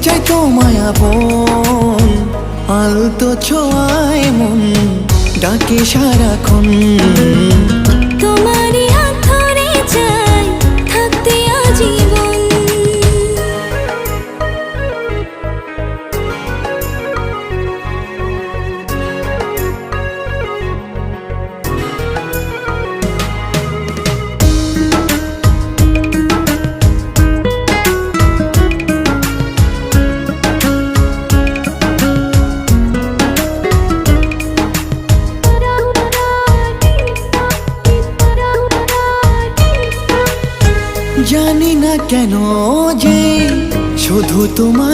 চাই তোমায় আপন, আলতো ছোঁয়ায় মন ডাকে সারাক্ষণ। তোমারই হাত ধরে চাই থাকতে আজীবন। জানি না কেন যে শুধু তোমার